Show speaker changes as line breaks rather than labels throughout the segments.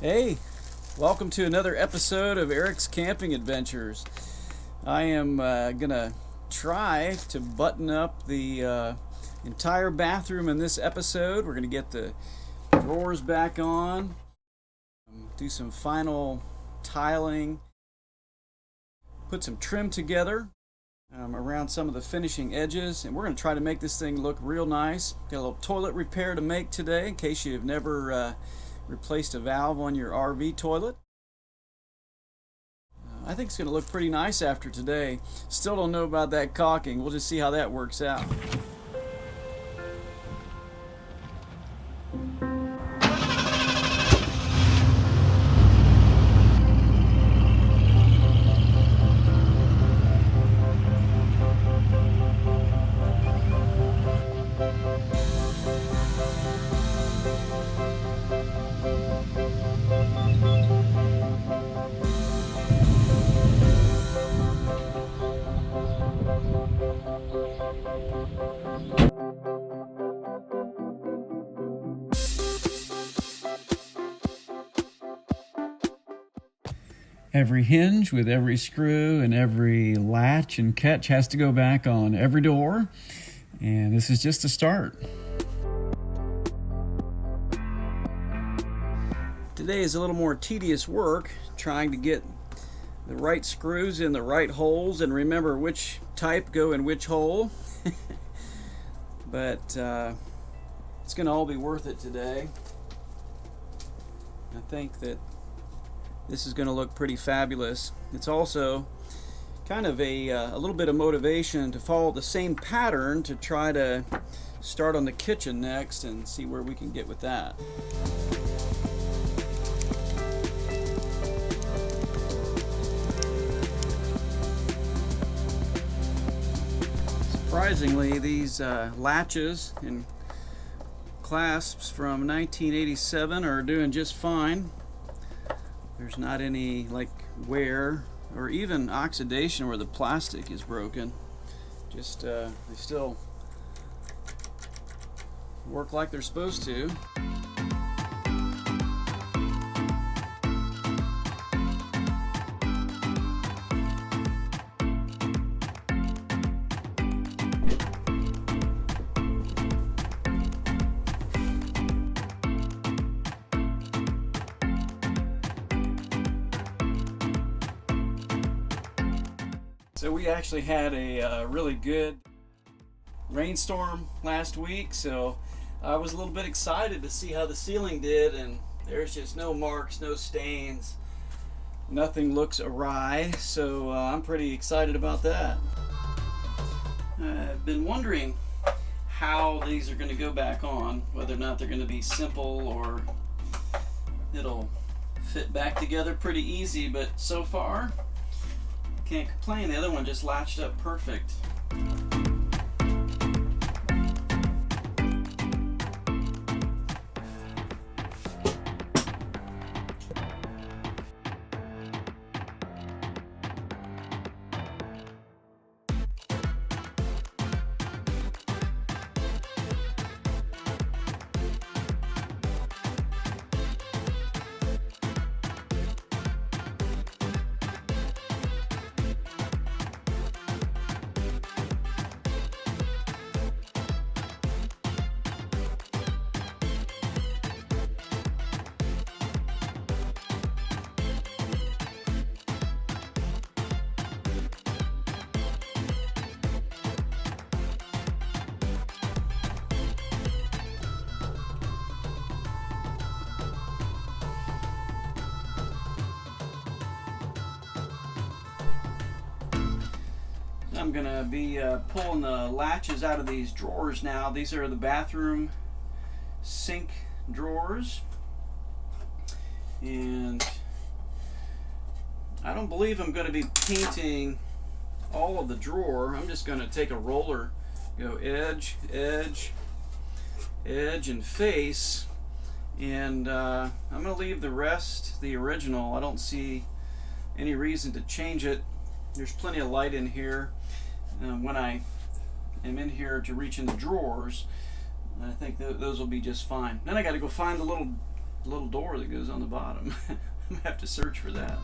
Hey, welcome to another episode of Eric's Camping Adventures. I am gonna try to button up the entire bathroom in this episode. We're gonna get the drawers back on, do some final tiling, put some trim together around some of the finishing edges, and we're gonna try to make this thing look real nice. Got a little toilet repair to make today in case you've never replaced a valve on your RV toilet. I think it's going to look pretty nice after today. Still don't know about that caulking. We'll just see how that works out. Every hinge with every screw and every latch and catch has to go back on every door, and this is just a start. Today is a little more tedious work, trying to get the right screws in the right holes and remember which type go in which hole. But it's going to all be worth it today. I think that this is going to look pretty fabulous. It's also kind of a little bit of motivation to follow the same pattern to try to start on the kitchen next and see where we can get with that. Surprisingly, these latches and clasps from 1987 are doing just fine. There's not any like wear or even oxidation where the plastic is broken. Just they still work like they're supposed to. So we actually had a really good rainstorm last week, so I was a little bit excited to see how the ceiling did, and there's just no marks, no stains, nothing looks awry, so I'm pretty excited about that. I've been wondering how these are going to go back on, whether or not they're going to be simple or it'll fit back together pretty easy, but so far can't complain. The other one just latched up perfect. I'm gonna be pulling the latches out of these drawers now. These are the bathroom sink drawers, and I don't believe I'm going to be painting all of the drawer. I'm just going to take a roller, go edge, edge, edge, and face, and I'm going to leave the rest the original. I don't see any reason to change it. There's plenty of light in here when I am in here to reach in the drawers. I think those will be just fine. Then I got to go find the little little door that goes on the bottom. I'm gonna have to search for that.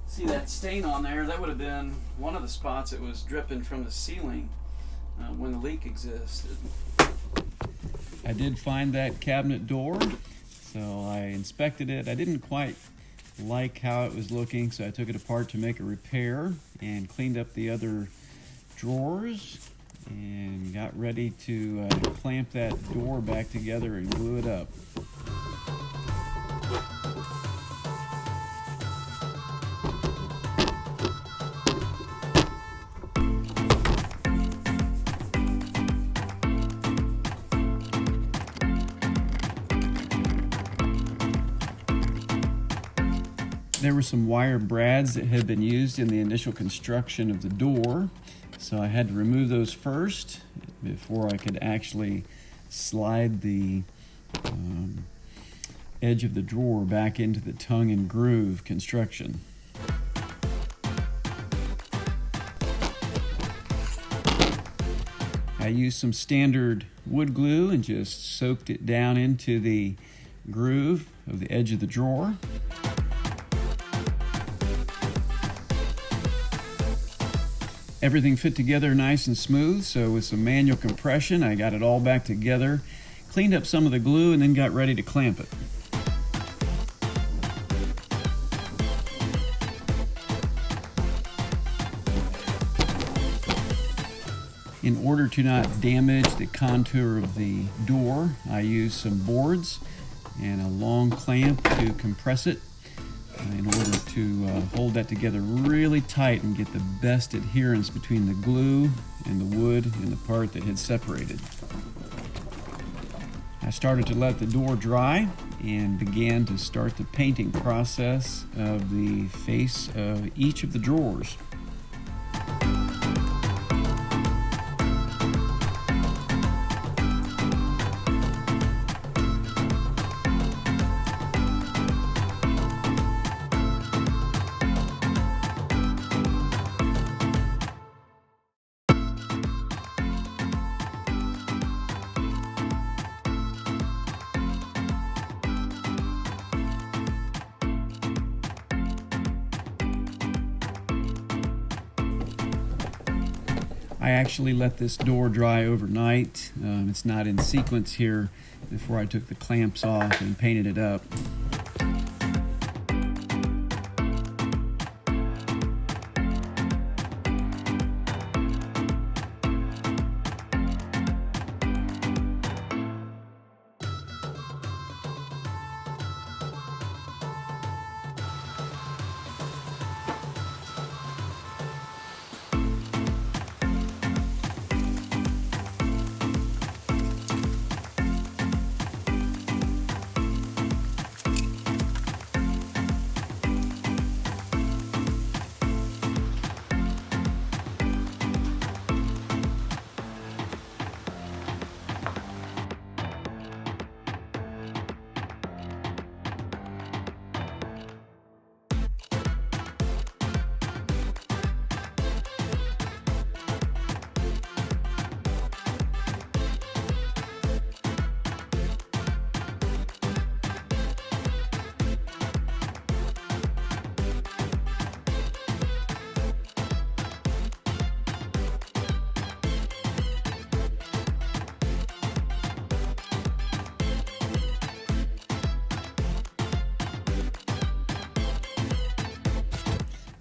See that stain on there? That would have been one of the spots that was dripping from the ceiling when the leak existed. I did find that cabinet door, so I inspected it. I didn't quite like how it was looking, so I took it apart to make a repair and cleaned up the other drawers and got ready to clamp that door back together and glue it up. There were some wire brads that had been used in the initial construction of the door, so I had to remove those first before I could actually slide the edge of the drawer back into the tongue and groove construction. I used some standard wood glue and just soaked it down into the groove of the edge of the drawer. Everything fit together nice and smooth, so with some manual compression, I got it all back together, cleaned up some of the glue, and then got ready to clamp it. In order to not damage the contour of the door, I used some boards and a long clamp to compress it in order to hold that together really tight and get the best adherence between the glue and the wood and the part that had separated. I started to let the door dry and began to start the painting process of the face of each of the drawers. I actually let this door dry overnight. It's not in sequence here before I took the clamps off and painted it up.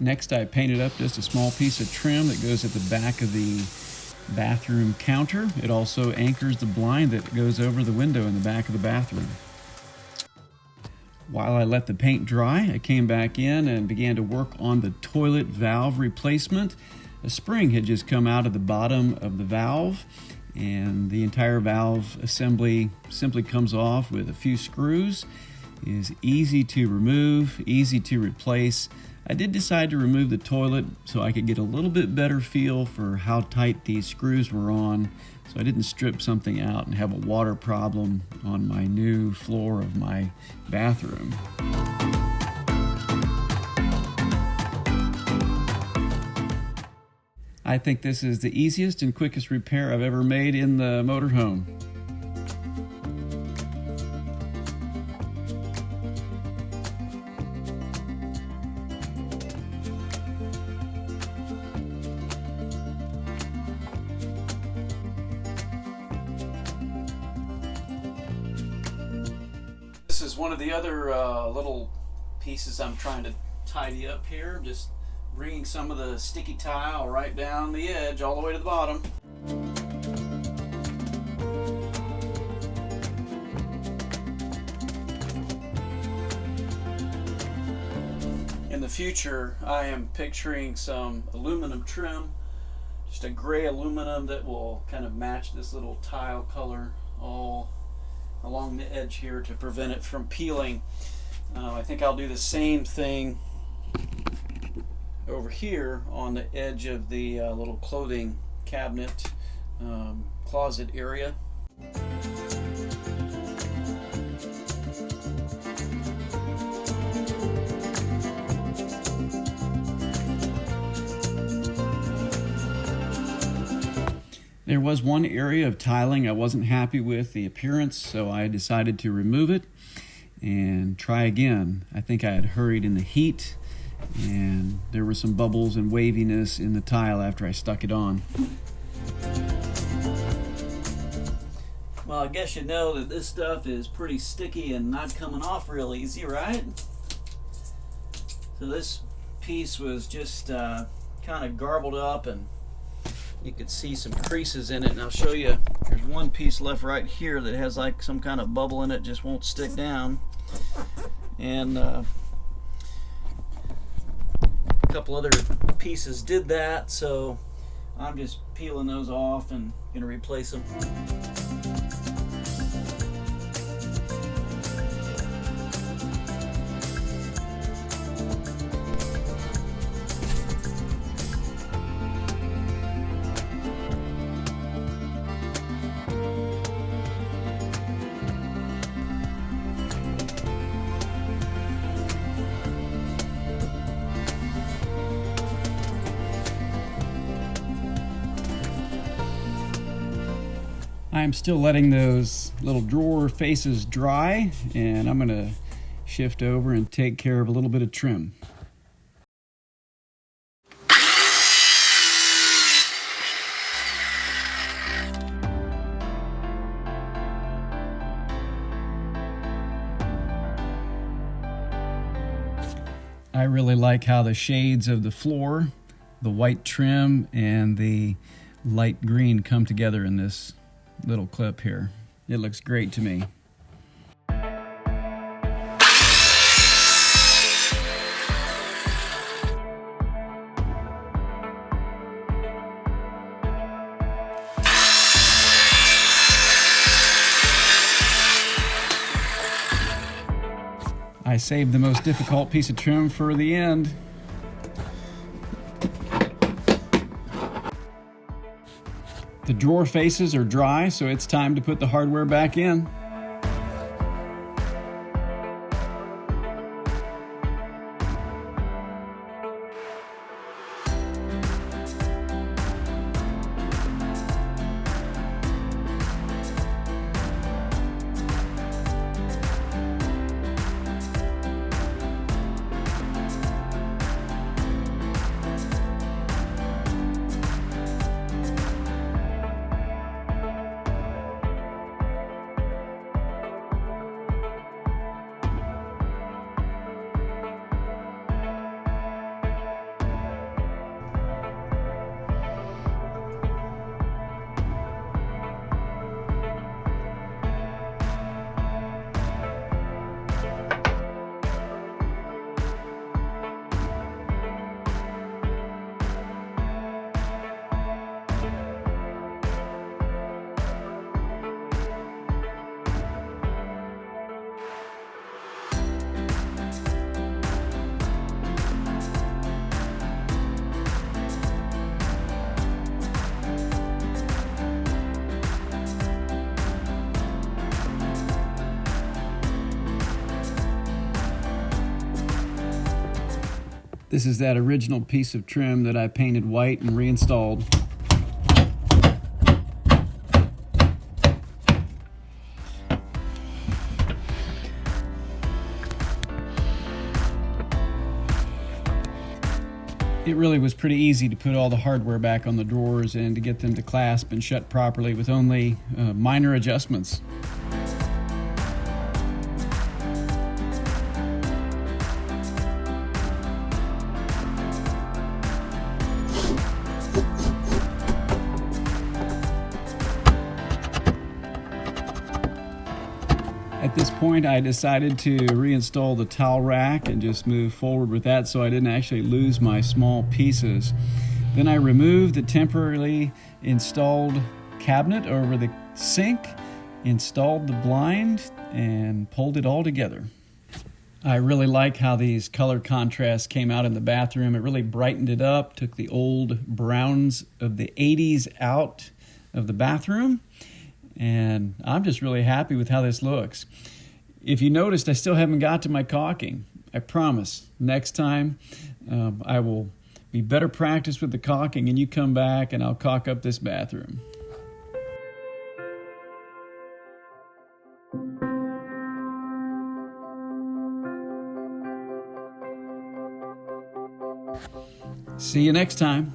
Next, I painted up just a small piece of trim that goes at the back of the bathroom counter. It also anchors the blind that goes over the window in the back of the bathroom. While I let the paint dry, I came back in and began to work on the toilet valve replacement. A spring had just come out of the bottom of the valve, and the entire valve assembly simply comes off with a few screws. It is easy to remove, easy to replace. I did decide to remove the toilet so I could get a little bit better feel for how tight these screws were on, so I didn't strip something out and have a water problem on my new floor of my bathroom. I think this is the easiest and quickest repair I've ever made in the motorhome. This is one of the other little pieces I'm trying to tidy up here. Just bringing some of the sticky tile right down the edge all the way to the bottom. In the future, I am picturing some aluminum trim, just a gray aluminum that will kind of match this little tile color all along the edge here to prevent it from peeling. I think I'll do the same thing over here on the edge of the little clothing cabinet closet area. There was one area of tiling I wasn't happy with the appearance, so I decided to remove it and try again. I think I had hurried in the heat, and there were some bubbles and waviness in the tile after I stuck it on. Well, I guess you know that this stuff is pretty sticky and not coming off real easy, right? So this piece was just kind of garbled up, and you could see some creases in it, and I'll show you. There's one piece left right here that has like some kind of bubble in it, just won't stick down. And a couple other pieces did that, so I'm just peeling those off and gonna replace them. I'm still letting those little drawer faces dry, and I'm going to shift over and take care of a little bit of trim. I really like how the shades of the floor, the white trim, and the light green come together in this little clip here. It looks great to me. I saved the most difficult piece of trim for the end. The drawer faces are dry, so it's time to put the hardware back in. This is that original piece of trim that I painted white and reinstalled. It really was pretty easy to put all the hardware back on the drawers and to get them to clasp and shut properly with only minor adjustments. At this point, I decided to reinstall the towel rack and just move forward with that so I didn't actually lose my small pieces. Then I removed the temporarily installed cabinet over the sink, installed the blind, and pulled it all together. I really like how these color contrasts came out in the bathroom. It really brightened it up, took the old browns of the 80s out of the bathroom. And I'm just really happy with how this looks. If you noticed, I still haven't got to my caulking. I promise, next time I will be better practiced with the caulking and you come back and I'll caulk up this bathroom. See you next time.